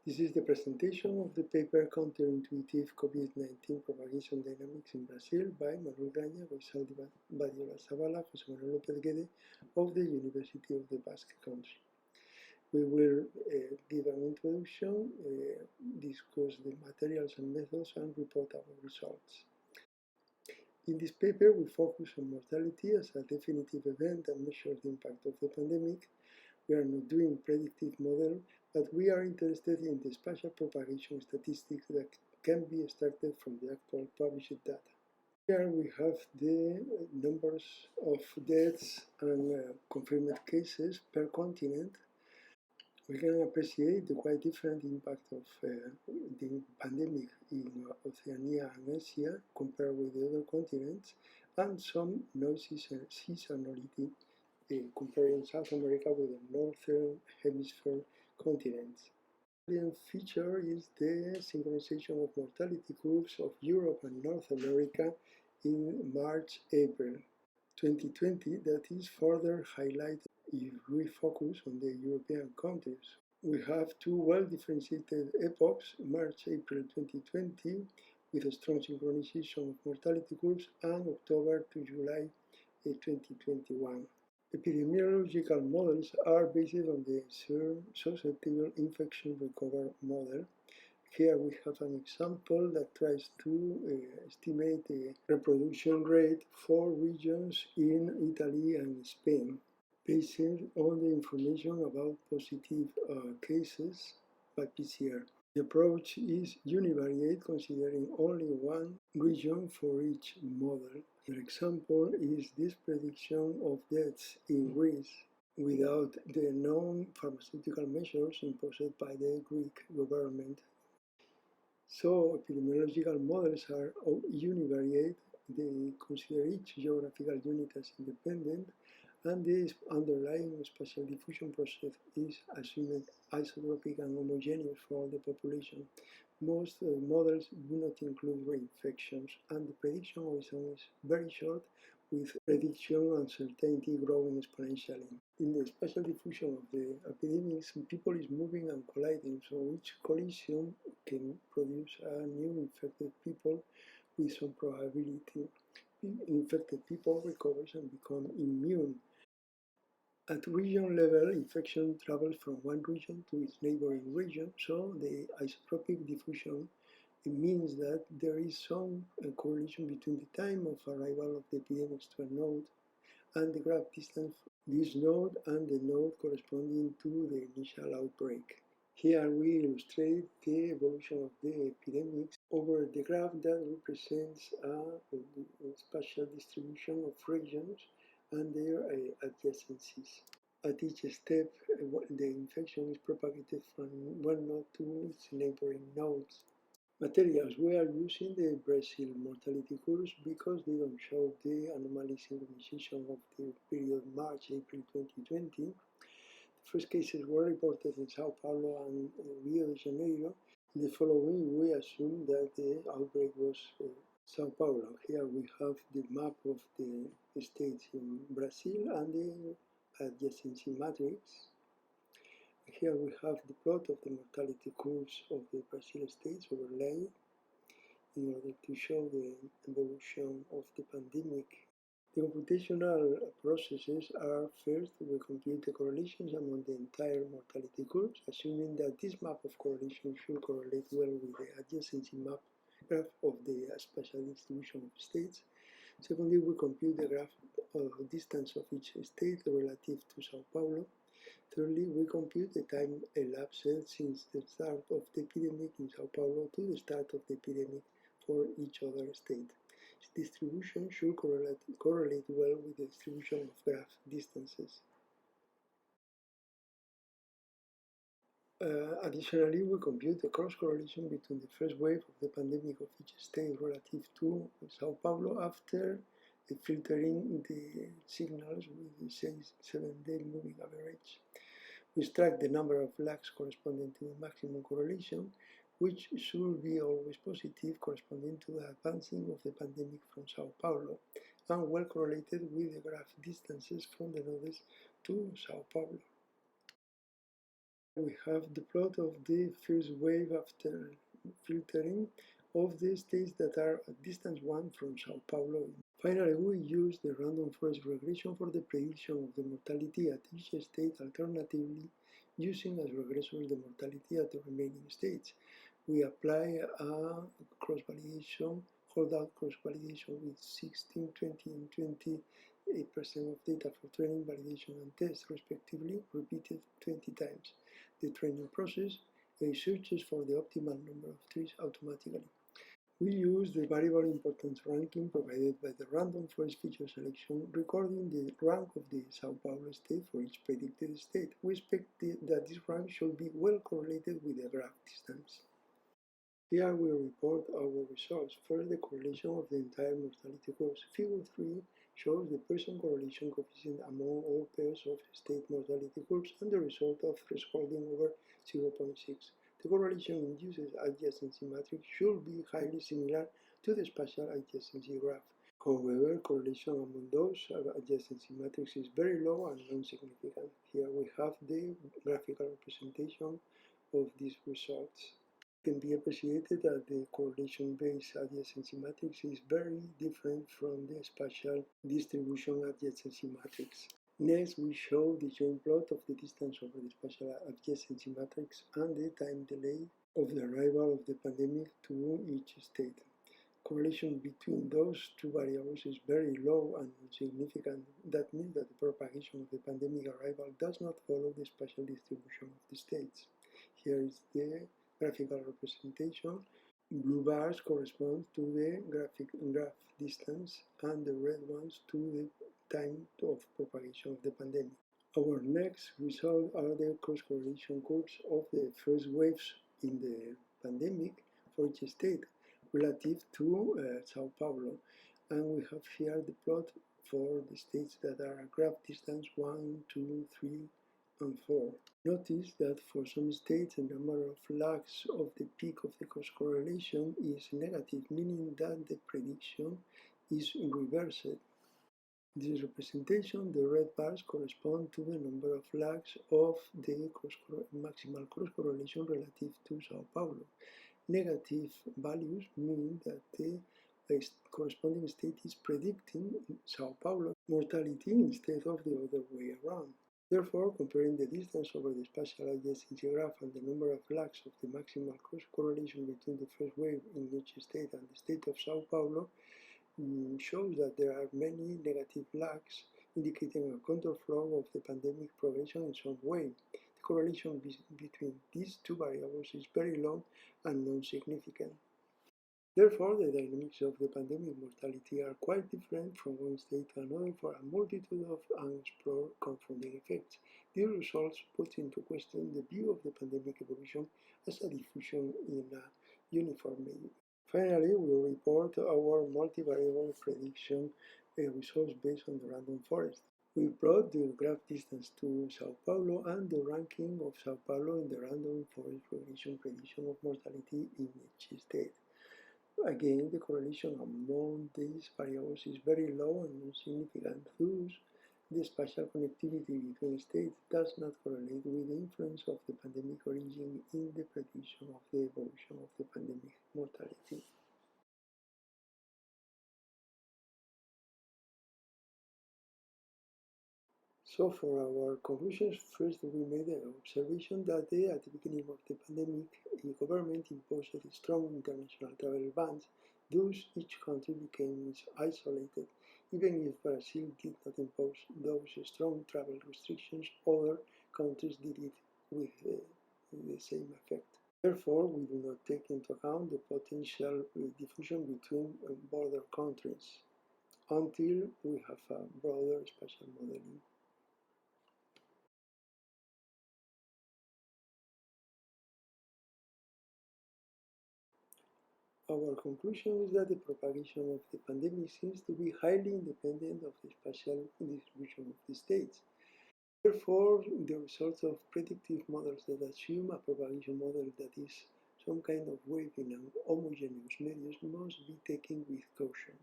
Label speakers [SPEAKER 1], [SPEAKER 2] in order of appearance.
[SPEAKER 1] This is the presentation of the paper Counterintuitive COVID-19 Propagation Dynamics in Brazil by Manuel Graña, Goizaldi Badiola Zavala, José Manuel López Guede of the University of the Basque Country. We will give an introduction, discuss the materials and methods, and report our results. In this paper, we focus on mortality as a definitive event that measures the impact of the pandemic. We are not doing predictive model, but we are interested in the spatial propagation statistics that can be extracted from the actual published data. Here we have the numbers of deaths and confirmed cases per continent. We can appreciate the quite different impact of the pandemic in Oceania and Asia compared with the other continents, and some non-seasonality comparing South America with the Northern Hemisphere continents. The feature is the synchronization of mortality curves of Europe and North America in March-April 2020 that is further highlighted if we focus on the European countries. We have two well-differentiated epochs, March-April 2020, with a strong synchronization of mortality curves, and October to July 2021. Epidemiological models are based on the susceptible infection recovery model. Here we have an example that tries to estimate the reproduction rate for regions in Italy and Spain, based on the information about positive cases by PCR. The approach is univariate, considering only one region for each model. An example is this prediction of deaths in Greece without the known pharmaceutical measures imposed by the Greek government. So epidemiological models are univariate. They consider each geographical unit as independent, and the underlying spatial diffusion process is assumed isotropic and homogeneous for the population. Most models do not include reinfections, and the prediction horizon is very short, with prediction uncertainty growing exponentially. In the spatial diffusion of the epidemics, people is moving and colliding, so each collision can produce a new infected people with some probability. Infected people recovers and become immune. At region level, infection travels from one region to its neighboring region, so the isotropic diffusion means that there is some correlation between the time of arrival of the epidemics to a node and the graph distance this node and the node corresponding to the initial outbreak. Here we illustrate the evolution of the epidemics over the graph that represents a spatial distribution of regions and their adjacencies. At each step, the infection is propagated from one node to its neighboring nodes. Materials. We are using the Brazil mortality curves because they don't show the anomaly synchronization of the period March-April 2020. The first cases were reported in Sao Paulo and Rio de Janeiro. In the following, we assume that the outbreak was Sao Paulo. Here we have the map of the states in Brazil and the adjacency matrix. Here we have the plot of the mortality curves of the Brazil states overlaid in order to show the evolution of the pandemic. The computational processes are: first, we compute the correlations among the entire mortality curves, assuming that this map of correlation should correlate well with the adjacency map graph of the spatial distribution of states. Secondly, we compute the graph of distance of each state relative to Sao Paulo. Thirdly, we compute the time elapsed since the start of the epidemic in Sao Paulo to the start of the epidemic for each other state. This distribution should correlate well with the distribution of graph distances. Additionally, we compute the cross-correlation between the first wave of the pandemic of each state relative to Sao Paulo after filtering the signals with the 7-day moving average. We extract the number of lags corresponding to the maximum correlation, which should be always positive, corresponding to the advancing of the pandemic from Sao Paulo, and well correlated with the graph distances from the nodes to Sao Paulo. We have the plot of the first wave after filtering of the states that are at distance 1 from Sao Paulo. Finally, we use the random forest regression for the prediction of the mortality at each state, alternatively using as regressors the mortality at the remaining states. We apply a cross-validation, holdout cross-validation with 16, 20, and 28% of data for training, validation, and test, respectively, repeated 20 times. The training process searches for the optimal number of trees automatically. We use the variable importance ranking provided by the random forest feature selection, recording the rank of the Sao Paulo state for each predicted state. We expect that this rank should be well correlated with the graph distance. Here we report our results. First, the correlation of the entire mortality curves. Figure 3 shows the Pearson correlation coefficient among all pairs of state mortality curves and the result of thresholding over 0.6. The correlation induces adjacency matrix should be highly similar to the spatial adjacency graph. However, correlation among those adjacency matrix is very low and non-significant. Here we have the graphical representation of these results. Can be appreciated that the correlation-based adjacency matrix is very different from the spatial distribution adjacency matrix. Next, we show the joint plot of the distance over the spatial adjacency matrix and the time delay of the arrival of the pandemic to each state. Correlation between those two variables is very low and insignificant. That means that the propagation of the pandemic arrival does not follow the spatial distribution of the states. Here is the graphical representation. Blue bars correspond to the graph distance and the red ones to the time of propagation of the pandemic. Our next result are the cross-correlation curves of the first waves in the pandemic for each state relative to Sao Paulo. And we have here the plot for the states that are at graph distance 1, 2, 3, and 4. Notice that for some states the number of lags of the peak of the cross correlation is negative, meaning that the prediction is reversed. In this representation, the red bars correspond to the number of lags of the maximal cross correlation relative to Sao Paulo. Negative values mean that the corresponding state is predicting Sao Paulo mortality instead of the other way around. Therefore, comparing the distance over the spatial adjacency graph and the number of lags of the maximal cross correlation between the first wave in each state and the state of Sao Paulo shows that there are many negative lags indicating a counterflow of the pandemic progression in some way. The correlation between these two variables is very low and non-significant. Therefore, the dynamics of the pandemic mortality are quite different from one state to another for a multitude of unexplored confounding effects. These results put into question the view of the pandemic evolution as a diffusion in a uniform way. Finally, we report our multivariable prediction results based on the random forest. We plot the graph distance to Sao Paulo and the ranking of Sao Paulo in the random forest regression prediction of mortality in each state. Again, the correlation among these variables is very low and insignificant. Thus, the spatial connectivity between states does not correlate with the influence of the pandemic origin in the prediction of the evolution of the pandemic mortality. So for our conclusions, first we made the observation that at the beginning of the pandemic, the government imposed strong international travel bans. Thus, each country became isolated. Even if Brazil did not impose those strong travel restrictions, other countries did it with the same effect. Therefore, we do not take into account the potential diffusion between border countries until we have a broader spatial modeling. Our conclusion is that the propagation of the pandemic seems to be highly independent of the spatial distribution of the states. Therefore, the results of predictive models that assume a propagation model that is some kind of wave in an homogeneous medium must be taken with caution.